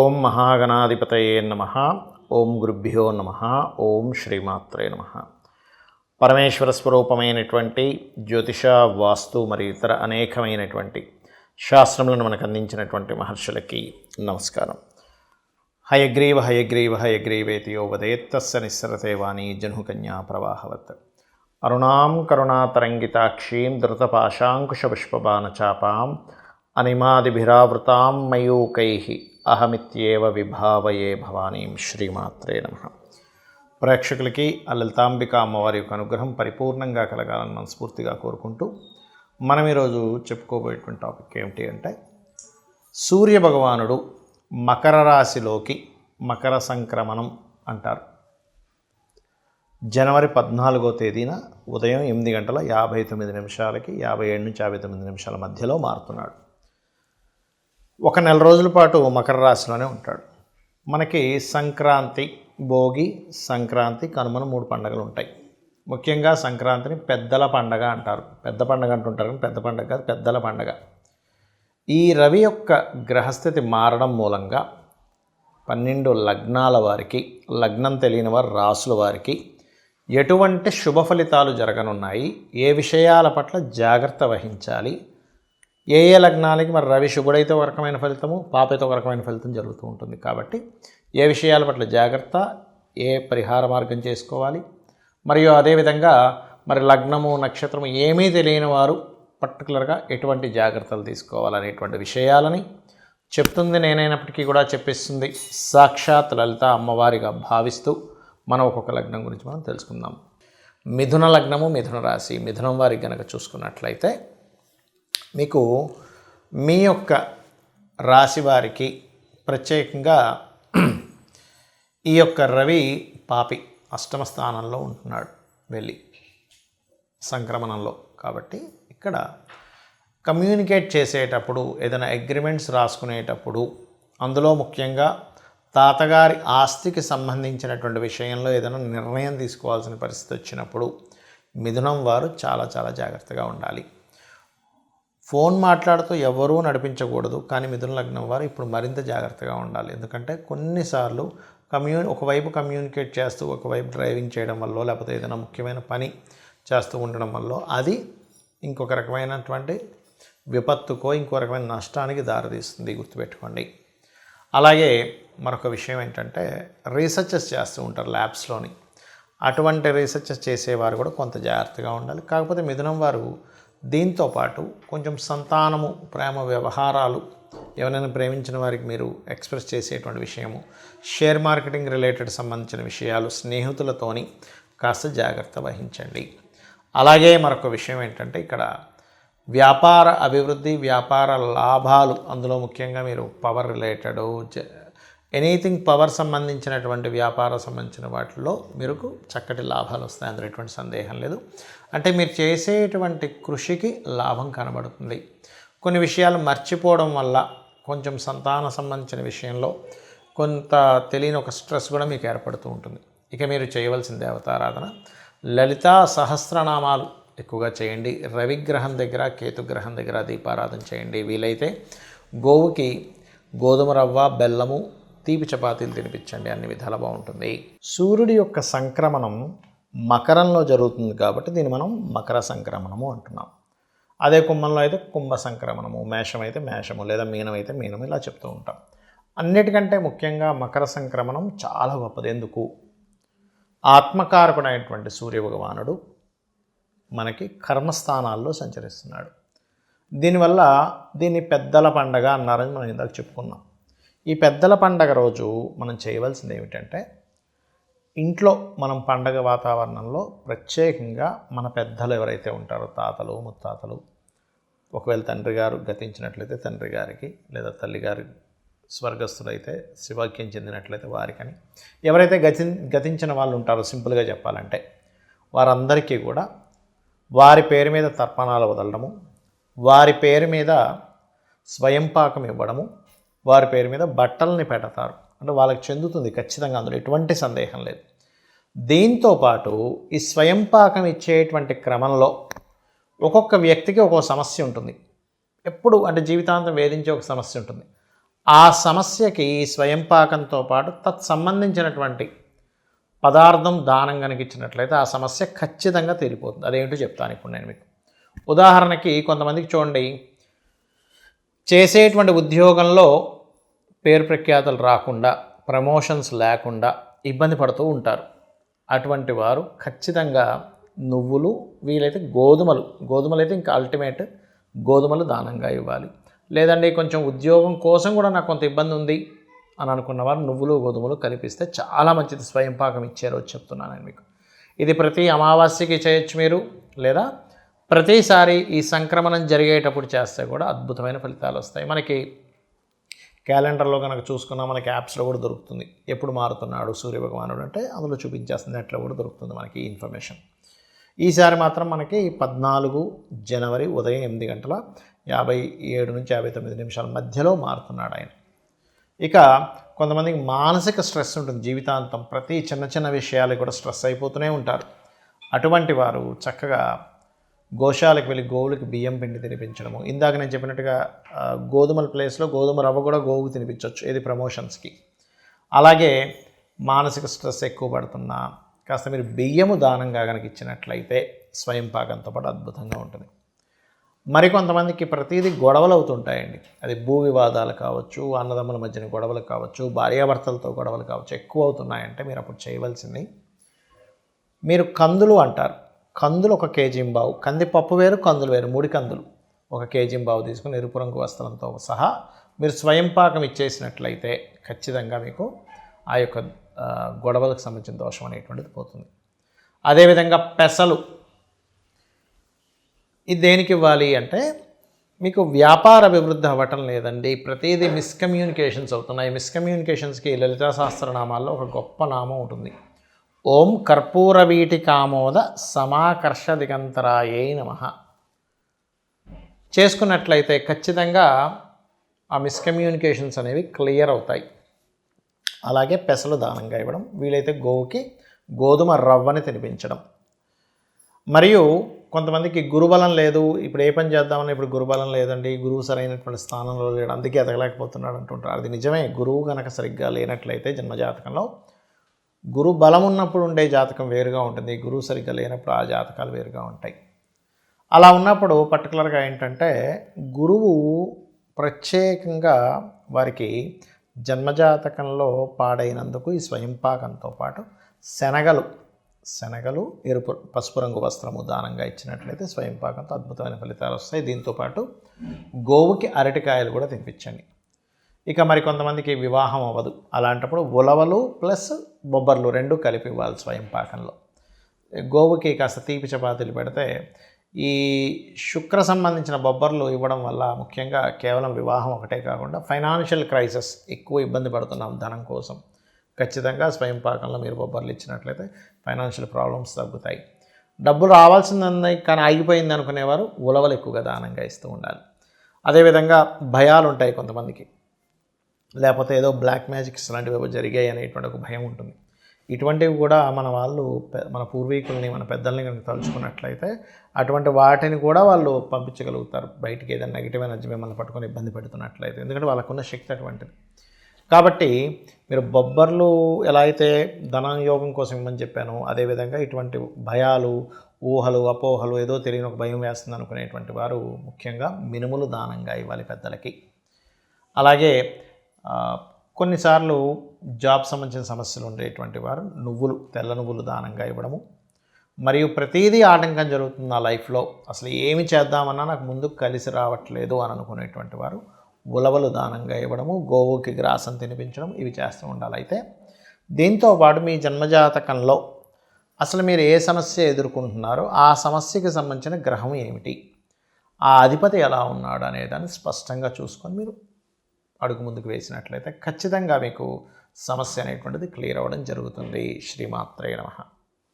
ఓం మహాగణాధిపతయే నమః. ఓం గురుభ్యో నమః. ఓం శ్రీమాత్రే నమః. పరమేశ్వర స్వరూపమైనటువంటి జ్యోతిష, వాస్తు మరియు ఇతర అనేకమైనటువంటి శాస్త్రములను మనకు అందించినటువంటి మహర్షులకి నమస్కారం. హయగ్రీవ హయగ్రీవ హయగ్రీవేతి యో వదేత్తస్య నిస్సరతే వాణీ జహ్నుకన్యా ప్రవాహవత్. అరుణాం కరుణాతరంగితాక్షీం ధృతపాశాంకుశపుష్పబాణచాపాం అనిమాదిభిరావృతాం మయూకైః అహమిత్యేవ విభావయే భవానీం. శ్రీమాత్రే నమః. ప్రేక్షకులకి ఆ లలితాంబిక అమ్మవారి యొక్క అనుగ్రహం పరిపూర్ణంగా కలగాలని మనస్ఫూర్తిగా కోరుకుంటూ మనం ఈరోజు చెప్పుకోబోయేటువంటి టాపిక్ ఏమిటి అంటే, సూర్య భగవానుడు మకర రాశిలోకి మకర సంక్రమణం అంటారు. జనవరి 14వ తేదీన ఉదయం 8:59 57 నుంచి 59 మధ్యలో మారుతున్నాడు. ఒక నెల రోజుల పాటు మకర రాశిలోనే ఉంటాడు. మనకి సంక్రాంతి, భోగి, సంక్రాంతి, కనుమను 3 పండుగలు ఉంటాయి. ముఖ్యంగా సంక్రాంతిని పెద్దల పండగ అంటారు. పెద్ద పండగ అంటుంటారు కానీ పెద్ద పండగ కాదు, పెద్దల పండగ. ఈ రవి యొక్క గ్రహస్థితి మారడం మూలంగా 12 లగ్నాల వారికి, లగ్నం తెలియని వారు రాసుల వారికి ఎటువంటి శుభ ఫలితాలు జరగనున్నాయి, ఏ విషయాల పట్ల జాగ్రత్త వహించాలి, ఏ లగ్నాలకి మరి రవి శుభుడైతే ఒక రకమైన ఫలితము, పాపైతే ఒక రకమైన ఫలితం జరుగుతూ ఉంటుంది. కాబట్టి ఏ విషయాల పట్ల జాగ్రత్త, ఏ పరిహార మార్గం చేసుకోవాలి, మరియు అదేవిధంగా మరి లగ్నము, నక్షత్రము ఏమీ తెలియని వారు పర్టికులర్గా ఎటువంటి జాగ్రత్తలు తీసుకోవాలనేటువంటి విషయాలని చెప్తుంది నేనైనప్పటికీ కూడా చెప్పిస్తుంది సాక్షాత్ లలిత అమ్మవారిగా భావిస్తూ మనం ఒక్కొక్క లగ్నం గురించి మనం తెలుసుకుందాం. మిథున లగ్నము, మిథున రాశి, మిథునం వారికి కనుక చూసుకున్నట్లయితే మీకు మీ యొక్క రాశి వారికి ప్రత్యేకంగా ఈ యొక్క రవి పాపి అష్టమ స్థానంలో ఉంటున్నాడు వెళ్ళి సంక్రమణంలో. కాబట్టి ఇక్కడ కమ్యూనికేట్ చేసేటప్పుడు, ఏదైనా అగ్రిమెంట్స్ రాసుకునేటప్పుడు, అందులో ముఖ్యంగా తాతగారి ఆస్తికి సంబంధించినటువంటి విషయంలో ఏదైనా నిర్ణయం తీసుకోవాల్సిన పరిస్థితి వచ్చినప్పుడు మిథునం వారు చాలా చాలా జాగ్రత్తగా ఉండాలి. ఫోన్ మాట్లాడుతూ ఎవరూ నడిపించకూడదు. కానీ మిథున లగ్నం వారు ఇప్పుడు మరింత జాగ్రత్తగా ఉండాలి. ఎందుకంటే కొన్నిసార్లు ఒకవైపు కమ్యూనికేట్ చేస్తూ ఒకవైపు డ్రైవింగ్ చేయడం వల్ల, లేకపోతే ఏదైనా ముఖ్యమైన పని చేస్తూ ఉండడం వల్ల అది ఇంకొక రకమైనటువంటి విపత్తుకో ఇంకో రకమైన నష్టానికి దారితీస్తుంది, గుర్తుపెట్టుకోండి. అలాగే మరొక విషయం ఏంటంటే, రీసెర్చెస్ చేస్తూ ఉంటారు ల్యాబ్స్లోని. అటువంటి రీసెర్చెస్ చేసేవారు కూడా కొంత జాగ్రత్తగా ఉండాలి. కాకపోతే మిథునం వారు దీంతోపాటు కొంచెం సంతానము, ప్రేమ వ్యవహారాలు, ఎవరైనా ప్రేమించిన వారికి మీరు ఎక్స్ప్రెస్ చేసేటువంటి విషయము, షేర్ మార్కెటింగ్ రిలేటెడ్ సంబంధించిన విషయాలు, స్నేహితులతోని కాస్త జాగ్రత్త వహించండి. అలాగే మరొక విషయం ఏంటంటే, ఇక్కడ వ్యాపార అభివృద్ధి, వ్యాపార లాభాలు, అందులో ముఖ్యంగా మీరు పవర్ రిలేటెడ్ ఎనీథింగ్ పవర్ సంబంధించినటువంటి వ్యాపార సంబంధించిన వాటిల్లో మీరు చక్కటి లాభాలు వస్తాయి, అందులో ఎటువంటి సందేహం లేదు. అంటే మీరు చేసేటువంటి కృషికి లాభం కనబడుతుంది. కొన్ని విషయాలు మర్చిపోవడం వల్ల కొంచెం సంతాన సంబంధించిన విషయంలో కొంత తెలియని ఒక స్ట్రెస్ కూడా మీకు ఏర్పడుతూ ఉంటుంది. ఇక మీరు చేయవలసిన దేవతారాధన లలితా సహస్రనామాలు ఎక్కువగా చేయండి. రవిగ్రహం దగ్గర, కేతుగ్రహం దగ్గర దీపారాధన చేయండి. వీలైతే గోవుకి గోధుమ రవ్వ, బెల్లము, తీపి చపాతీలు తినిపించండి. అన్ని విధాలు బాగుంటుంది. సూర్యుడి యొక్క సంక్రమణం మకరంలో జరుగుతుంది కాబట్టి దీన్ని మనం మకర సంక్రమణము అంటున్నాం. అదే కుంభంలో అయితే కుంభ సంక్రమణము, మేషం అయితే మేషము, లేదా మీనం అయితే మీనం, ఇలా చెప్తూ ఉంటాం. అన్నిటికంటే ముఖ్యంగా మకర సంక్రమణం చాలా గొప్పది. ఎందుకు? ఆత్మకారకుడైనటువంటి సూర్య భగవానుడు మనకి కర్మస్థానాల్లో సంచరిస్తున్నాడు. దీనివల్ల దీన్ని పెద్దల పండగ అన్నారని మనం ఇందాక చెప్పుకున్నాం. ఈ పెద్దల పండగ రోజు మనం చేయవలసింది ఏమిటంటే, ఇంట్లో మనం పండగ వాతావరణంలో ప్రత్యేకంగా మన పెద్దలు ఎవరైతే ఉంటారో, తాతలు, ముత్తాతలు, ఒకవేళ తండ్రి గారు గతించినట్లయితే తండ్రి గారికి, లేదా తల్లిగారు స్వర్గస్థులైతే శివాక్యం చెందినట్లయితే వారికని, ఎవరైతే గతించిన వాళ్ళు ఉంటారో, సింపుల్గా చెప్పాలంటే వారందరికీ కూడా వారి పేరు మీద తర్పణాలు వదలడము, వారి పేరు మీద స్వయం పాకం ఇవ్వడము, వారి పేరు మీద బట్టల్ని పెడతారు. అంటే వాళ్ళకి చెందుతుంది ఖచ్చితంగా, అందులో ఎటువంటి సందేహం లేదు. దీంతోపాటు ఈ స్వయం పాకం ఇచ్చేటువంటి క్రమంలో ఒక్కొక్క వ్యక్తికి ఒక్కొక్క సమస్య ఉంటుంది. ఎప్పుడు అంటే జీవితాంతం వేధించే ఒక సమస్య ఉంటుంది. ఆ సమస్యకి స్వయం పాకంతో పాటు తత్సంబంధించినటువంటి పదార్థం దానం కనుక ఇచ్చినట్లయితే ఆ సమస్య ఖచ్చితంగా తీరిపోతుంది. అదేంటో చెప్తాను ఇప్పుడు నేను మీకు. ఉదాహరణకి కొంతమందికి చూడండి, చేసేటువంటి ఉద్యోగంలో పేరు ప్రఖ్యాతలు రాకుండా, ప్రమోషన్స్ లేకుండా ఇబ్బంది పడుతూ ఉంటారు. అటువంటి వారు ఖచ్చితంగా నువ్వులు, వీలైతే గోధుమలు అయితే ఇంకా అల్టిమేట్, గోధుమలు దానంగా ఇవ్వాలి. లేదండి కొంచెం ఉద్యోగం కోసం కూడా నాకు కొంత ఇబ్బంది ఉంది అని అనుకున్నవారు నువ్వులు గోధుమలు కలిపిస్తే చాలా మంచిది. స్వయం పాకం ఇచ్చే రోజు చెప్తున్నాను నేను మీకు. ఇది ప్రతి అమావాస్యకి చేయొచ్చు మీరు, లేదా ప్రతిసారి ఈ సంక్రమణం జరిగేటప్పుడు చేస్తే కూడా అద్భుతమైన ఫలితాలు వస్తాయి. మనకి క్యాలెండర్లో కనుక చూసుకున్నా మనకి యాప్స్లో కూడా దొరుకుతుంది. ఎప్పుడు మారుతున్నాడు సూర్యభగవానుడు అంటే అందులో చూపించేస్తుంది, నెట్లో కూడా దొరుకుతుంది మనకి ఈ ఇన్ఫర్మేషన్. ఈసారి మాత్రం మనకి 14 జనవరి ఉదయం 8:57 నుంచి 59 మధ్యలో మారుతున్నాడు ఆయన. ఇక కొంతమందికి మానసిక స్ట్రెస్ ఉంటుంది జీవితాంతం, ప్రతి చిన్న చిన్న విషయాలు కూడా స్ట్రెస్ అయిపోతూనే ఉంటారు. అటువంటి వారు చక్కగా గోశాలకు వెళ్ళి గోవులకి బియ్యం పిండి తినిపించడము. ఇందాక నేను చెప్పినట్టుగా గోధుమల ప్లేస్లో గోధుమ రవ్వ కూడా గోవుకు తినిపించవచ్చు, ఇది ప్రమోషన్స్కి. అలాగే మానసిక స్ట్రెస్ ఎక్కువ పడుతున్నా కాస్త మీరు బియ్యము దానంగా కనుక ఇచ్చినట్లయితే స్వయం పాకంతో పాటు అద్భుతంగా ఉంటుంది. మరికొంతమందికి ప్రతిదీ గొడవలు అవుతుంటాయండి. అది భూ వివాదాలు కావచ్చు, అన్నదమ్ముల మధ్యన గొడవలు కావచ్చు, భార్యాభర్తలతో గొడవలు కావచ్చు, ఎక్కువ అవుతున్నాయంటే మీరు అప్పుడు చేయవలసింది, మీరు కందులు అంటారు, కందులు 1 కేజీ-1/2, కందిపప్పు వేరు కందులు వేరు, 3 కందులు 1 కేజీ-1/2 తీసుకుని ఎరుపు రంగు వస్త్రంతో సహా మీరు స్వయం పాకం ఇచ్చేసినట్లయితే ఖచ్చితంగా మీకు ఆ యొక్క గొడవలకు సంబంధించిన దోషం అనేటువంటిది పోతుంది. అదేవిధంగా పెసలు, ఇది దేనికి ఇవ్వాలి అంటే మీకు వ్యాపార అభివృద్ధి అవ్వటం లేదండి, ప్రతిదీ మిస్కమ్యూనికేషన్స్ అవుతున్నాయి. మిస్కమ్యూనికేషన్స్కి లలితా సహస్రనామాల్లో ఒక గొప్ప నామం ఉంటుంది, ఓం కర్పూర వీటికామోద సమాకర్ష దిగంతరాయై నమః. చేసుకున్నట్లయితే ఖచ్చితంగా ఆ మిస్కమ్యూనికేషన్స్ అనేవి క్లియర్ అవుతాయి. అలాగే పెసలు దానంగా ఇవ్వడం, వీలైతే గోవుకి గోధుమ రవ్వని తినిపించడం. మరియు కొంతమందికి గురుబలం లేదు, ఇప్పుడు ఏ పని చేద్దామని ఇప్పుడు గురుబలం లేదండి, గురువు సరైనటువంటి స్థానంలో లేడు అందుకే ఎదగలేకపోతున్నాడు అంటుంటారు. అది నిజమే. గురువు కనుక సరిగ్గా లేనట్లయితే జన్మజాతకంలో, గురు బలం ఉన్నప్పుడు ఉండే జాతకం వేరుగా ఉంటుంది, గురువు సరిగ్గా లేనప్పుడు ఆ జాతకాలు వేరుగా ఉంటాయి. అలా ఉన్నప్పుడు పర్టికులర్గా ఏంటంటే గురువు ప్రత్యేకంగా వారికి జన్మజాతకంలో పాడైనందుకు ఈ స్వయంపాకంతో పాటు శనగలు ఎరుపు పసుపు రంగు వస్త్రము దానంగా ఇచ్చినట్లయితే స్వయంపాకంతో అద్భుతమైన ఫలితాలు వస్తాయి. దీంతోపాటు గోవుకి అరటికాయలు కూడా తినిపించండి. ఇక మరి కొంతమందికి వివాహం అవ్వదు, అలాంటప్పుడు ఉలవలు ప్లస్ బొబ్బర్లు 2 కలిపి ఇవ్వాలి స్వయం పాకంలో. గోవుకి కాస్త తీపి చపాతీలు పెడితే ఈ శుక్ర సంబంధించిన బొబ్బర్లు ఇవ్వడం వల్ల ముఖ్యంగా కేవలం వివాహం ఒకటే కాకుండా ఫైనాన్షియల్ క్రైసిస్, ఎక్కువ ఇబ్బంది పడుతున్నాం ధనం కోసం, ఖచ్చితంగా స్వయం పాకంలో మీరు బొబ్బర్లు ఇచ్చినట్లయితే ఫైనాన్షియల్ ప్రాబ్లమ్స్ తగ్గుతాయి. డబ్బులు రావాల్సింది కానీ ఆగిపోయింది అనుకునేవారు ఉలవలు ఎక్కువగా దానంగా ఇస్తూ ఉండాలి. అదేవిధంగా భయాలు ఉంటాయి కొంతమందికి, లేకపోతే ఏదో బ్లాక్ మ్యాజిక్స్ లాంటివి జరిగాయి అనేటువంటి ఒక భయం ఉంటుంది. ఇటువంటివి కూడా మన పూర్వీకుల్ని మన పెద్దల్ని కనుక తలుచుకున్నట్లయితే అటువంటి వాటిని కూడా వాళ్ళు పంపించగలుగుతారు బయటికి, ఏదైనా నెగిటివ్ ఎనర్జీ మిమ్మల్ని పట్టుకొని ఇబ్బంది పెడుతున్నట్లయితే, ఎందుకంటే వాళ్ళకున్న శక్తి అటువంటిది. కాబట్టి మీరు బొబ్బర్లు ఎలా అయితే ధనయోగం కోసం ఇవ్వమని చెప్పానో, అదేవిధంగా ఇటువంటి భయాలు, ఊహలు, అపోహలు, ఏదో తెలియని ఒక భయం వేస్తుంది అనుకునేటువంటి వారు ముఖ్యంగా మినుములు దానంగా ఇవ్వాలి పెద్దలకి. అలాగే కొన్నిసార్లు జాబ్ సంబంధించిన సమస్యలు ఉండేటువంటి వారు తెల్ల నువ్వులు దానంగా ఇవ్వడము. మరియు ప్రతిదీ ఆటంకం జరుగుతుంది నా లైఫ్లో, అసలు ఏమి చేద్దామన్నా నాకు ముందుకు కలిసి రావట్లేదు అని అనుకునేటువంటి వారు ఉలవలు దానంగా ఇవ్వడము, గోవుకి గ్రాసం తినిపించడం, ఇవి చేస్తూ ఉండాలి. అయితే దీంతోపాటు మీ జన్మజాతకంలో అసలు మీరు ఏ సమస్య ఎదుర్కొంటున్నారో ఆ సమస్యకి సంబంధించిన గ్రహం ఏమిటి, ఆ అధిపతి ఎలా ఉన్నాడు అనేదాన్ని స్పష్టంగా చూసుకొని మీరు అడుగు ముందుకు వేసినట్లయితే ఖచ్చితంగా మీకు సమస్య అనేటువంటిది క్లియర్ అవ్వడం జరుగుతుంది. శ్రీమాత్రే నమః.